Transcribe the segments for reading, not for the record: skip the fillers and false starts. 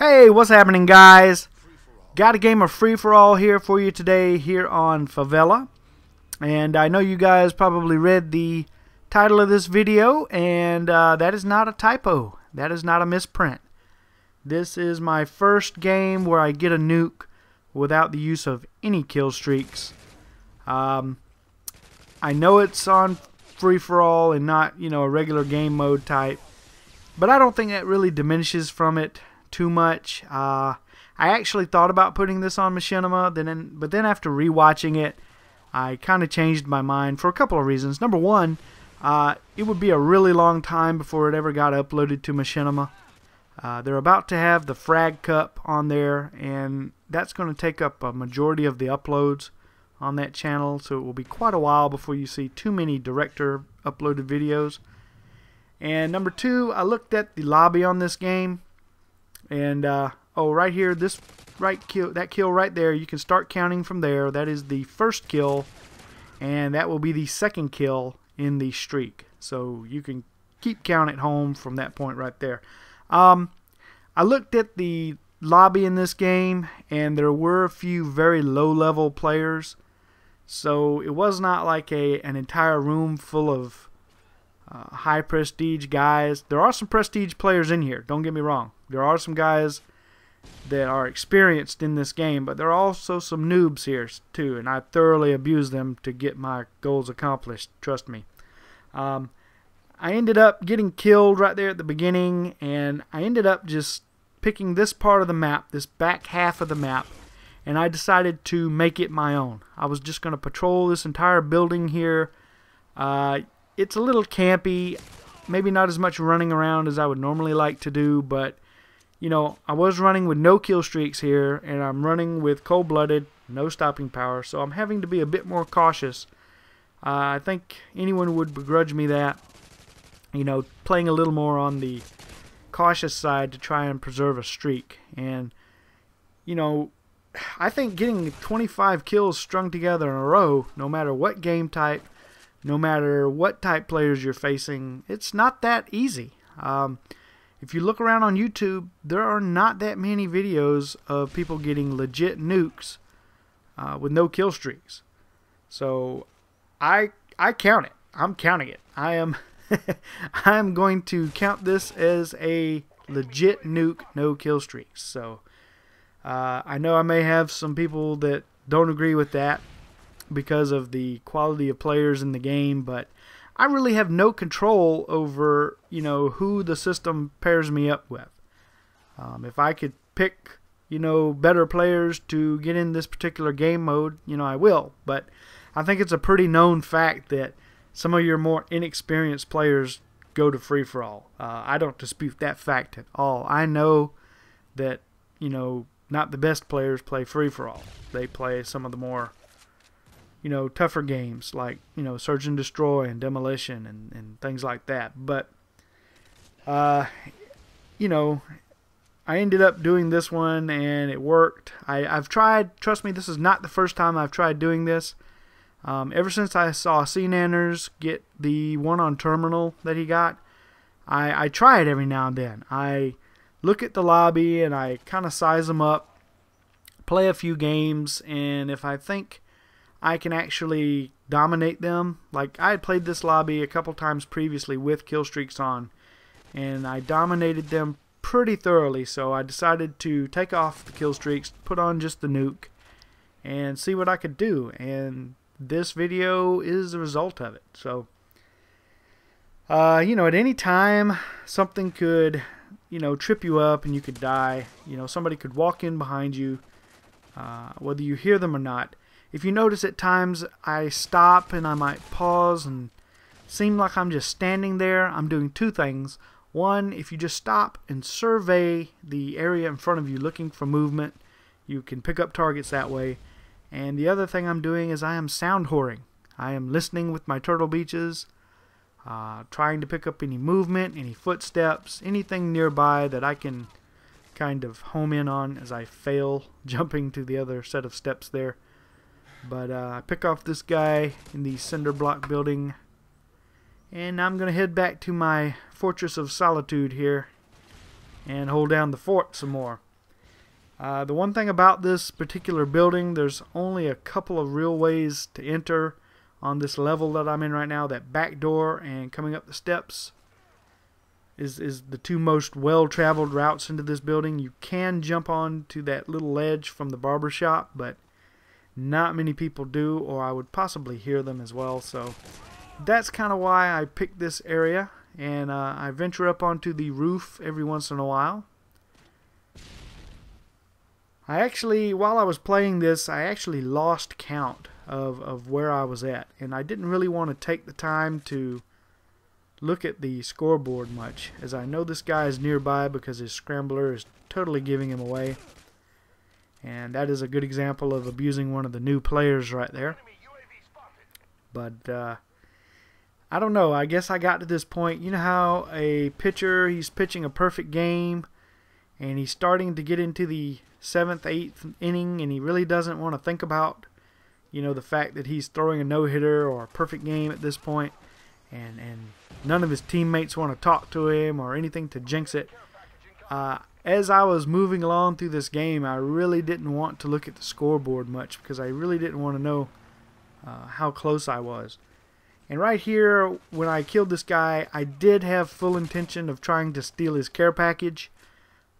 Hey, what's happening, guys? Got a game of free-for-all here for you today here on Favela. And I know you guys probably read the title of this video, and that is not a typo. That is not a misprint. This is my first game where I get a nuke without the use of any kill streaks. I know it's on free-for-all and not, a regular game mode type, but I don't think that really diminishes from it too much. I actually thought about putting this on Machinima, but then after rewatching it, I kind of changed my mind for a couple of reasons. Number one, it would be a really long time before it ever got uploaded to Machinima. They're about to have the Frag Cup on there, and that's going to take up a majority of the uploads on that channel, so it will be quite a while before you see too many director uploaded videos. And number two, I looked at the lobby on this game, and oh, right here, that kill right there, you can start counting from there. That is the first kill, and that will be the second kill in the streak. So you can keep count at home from that point right there. I looked at the lobby in this game, and there were a few very low-level players. So it was not like an entire room full of high prestige guys. There are some prestige players in here, don't get me wrong. There are some guys that are experienced in this game, but there are also some noobs here too, and I thoroughly abuse them to get my goals accomplished, trust me. I ended up getting killed right there at the beginning, and I ended up just picking this part of the map, this back half of the map, and I decided to make it my own. I was just going to patrol this entire building here. It's a little campy, maybe not as much running around as I would normally like to do, but I was running with no kill streaks here, and I'm running with cold-blooded, no stopping power, so I'm having to be a bit more cautious. I think anyone would begrudge me that, playing a little more on the cautious side to try and preserve a streak. And, I think getting 25 kills strung together in a row, no matter what game type, no matter what type players you're facing, it's not that easy. If you look around on YouTube, there are not that many videos of people getting legit nukes with no kill streaks. So I count it. I'm counting it. I am going to count this as a legit nuke, no kill streaks. So I know I may have some people that don't agree with that because of the quality of players in the game, but I really have no control over, who the system pairs me up with. If I could pick, better players to get in this particular game mode, I will. But I think it's a pretty known fact that some of your more inexperienced players go to free-for-all. I don't dispute that fact at all. I know that, not the best players play free-for-all. They play some of the more tougher games like, Search and Destroy and Demolition and things like that. But, I ended up doing this one and it worked. I've tried, trust me, this is not the first time I've tried doing this. Ever since I saw C-Nanners get the one on Terminal that he got, I try it every now and then. I look at the lobby and I kind of size them up, play a few games, and if I think I can actually dominate them. Like, I had played this lobby a couple times previously with kill streaks on, and I dominated them pretty thoroughly, so I decided to take off the kill streaks, put on just the nuke, and see what I could do. And this video is the result of it. So, at any time, something could, trip you up and you could die. Somebody could walk in behind you, whether you hear them or not. If you notice at times I stop and I might pause and seem like I'm just standing there, I'm doing two things. One, if you just stop and survey the area in front of you looking for movement, you can pick up targets that way. And the other thing I'm doing is I am sound whoring. I am listening with my turtle beaches, trying to pick up any movement, any footsteps, anything nearby that I can kind of home in on as I fail jumping to the other set of steps there. But I pick off this guy in the cinder block building, and I'm going to head back to my Fortress of Solitude here and hold down the fort some more. The one thing about this particular building, there's only a couple of real ways to enter on this level that I'm in right now. That back door and coming up the steps is the two most well-traveled routes into this building. You can jump on to that little ledge from the barber shop, but not many people do, or I would possibly hear them as well. So that's kind of why I picked this area, and I venture up onto the roof every once in a while. While I was playing this, I actually lost count of where I was at, and I didn't really want to take the time to look at the scoreboard much, as I know this guy is nearby because his scrambler is totally giving him away, and that is a good example of abusing one of the new players right there. But I don't know, I guess I got to this point. You know how a pitcher, he's pitching a perfect game and he's starting to get into the 7th, 8th inning, and he really doesn't want to think about, you know, the fact that he's throwing a no-hitter or a perfect game at this point, and none of his teammates want to talk to him or anything to jinx it. As I was moving along through this game, I really didn't want to look at the scoreboard much because I really didn't want to know how close I was. And right here, when I killed this guy, I did have full intention of trying to steal his care package.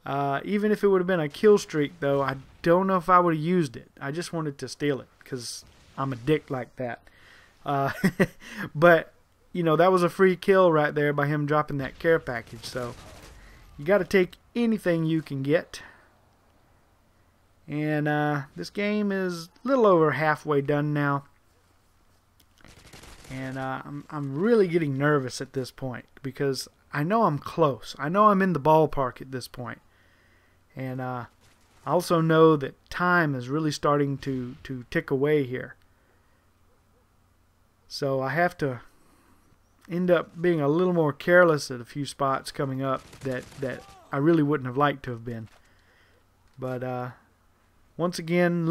Even if it would have been a kill streak, though, I don't know if I would have used it. I just wanted to steal it because I'm a dick like that. But, you know, that was a free kill right there by him dropping that care package. So you got to take anything you can get. And this game is a little over halfway done now. And I'm really getting nervous at this point because I know I'm close. I know I'm in the ballpark at this point. And I also know that time is really starting to tick away here. So I have to end up being a little more careless at a few spots coming up that I really wouldn't have liked to have been. But once again,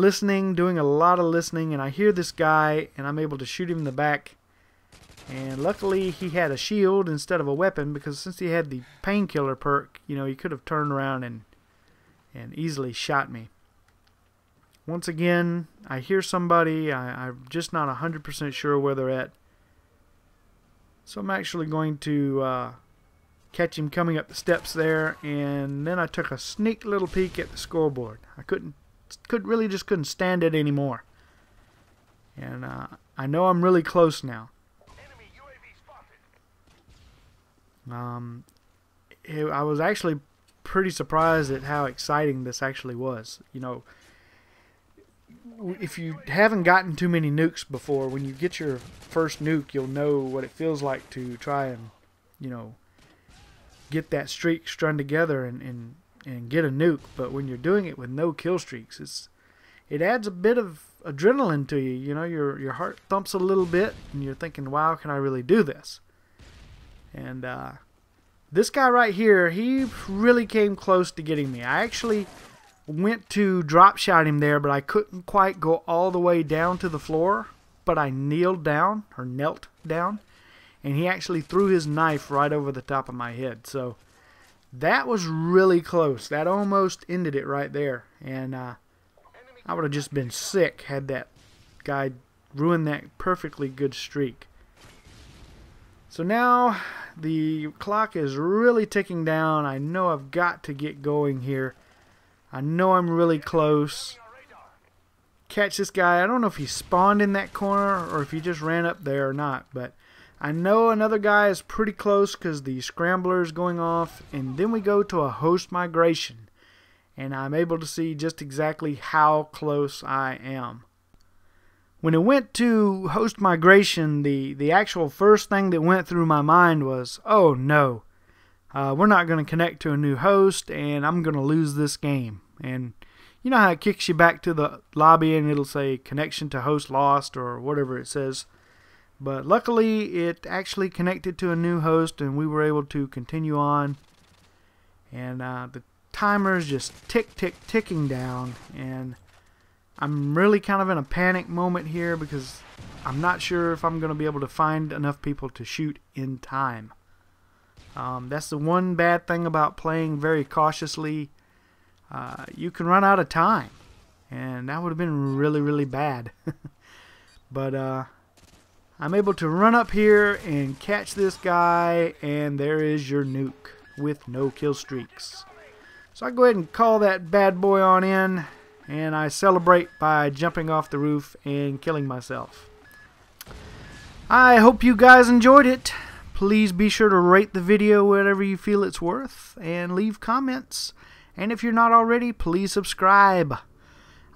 doing a lot of listening, and I hear this guy and I'm able to shoot him in the back. And luckily he had a shield instead of a weapon, because since he had the painkiller perk, you know, he could have turned around and easily shot me. Once again, I hear somebody. I'm just not 100% sure where they're at. So I'm actually going to catch him coming up the steps there, and then I took a sneak little peek at the scoreboard. I couldn't stand it anymore. And I know I'm really close now. I was actually pretty surprised at how exciting this actually was. You know, if you haven't gotten too many nukes before, when you get your first nuke, you'll know what it feels like to try and, you know, get that streak strung together and get a nuke. But when you're doing it with no kill streaks, it adds a bit of adrenaline to you. You know, your heart thumps a little bit, and you're thinking, wow, can I really do this? And this guy right here, he really came close to getting me. I actually went to drop shot him there, but I couldn't quite go all the way down to the floor. But I knelt down, and he actually threw his knife right over the top of my head. So that was really close. That almost ended it right there. And I would have just been sick had that guy ruined that perfectly good streak. So now the clock is really ticking down. I know I've got to get going here. I know I'm really close. Catch this guy. I don't know if he spawned in that corner or if he just ran up there or not, but I know another guy is pretty close because the scrambler is going off, and then we go to a host migration, and I'm able to see just exactly how close I am. When it went to host migration, the actual first thing that went through my mind was, oh no, we're not going to connect to a new host, and I'm going to lose this game. And you know how it kicks you back to the lobby and it'll say connection to host lost or whatever it says. But luckily it actually connected to a new host, and we were able to continue on. And the timer is just ticking down, and I'm really kind of in a panic moment here because I'm not sure if I'm going to be able to find enough people to shoot in time. That's the one bad thing about playing very cautiously. you can run out of time. And that would have been really, really bad. But I'm able to run up here and catch this guy, and there is your nuke with no kill streaks. So I go ahead and call that bad boy on in, and I celebrate by jumping off the roof and killing myself. I hope you guys enjoyed it. Please be sure to rate the video whatever you feel it's worth, and leave comments. And if you're not already, please subscribe.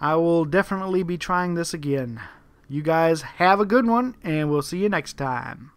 I will definitely be trying this again. You guys have a good one, and we'll see you next time.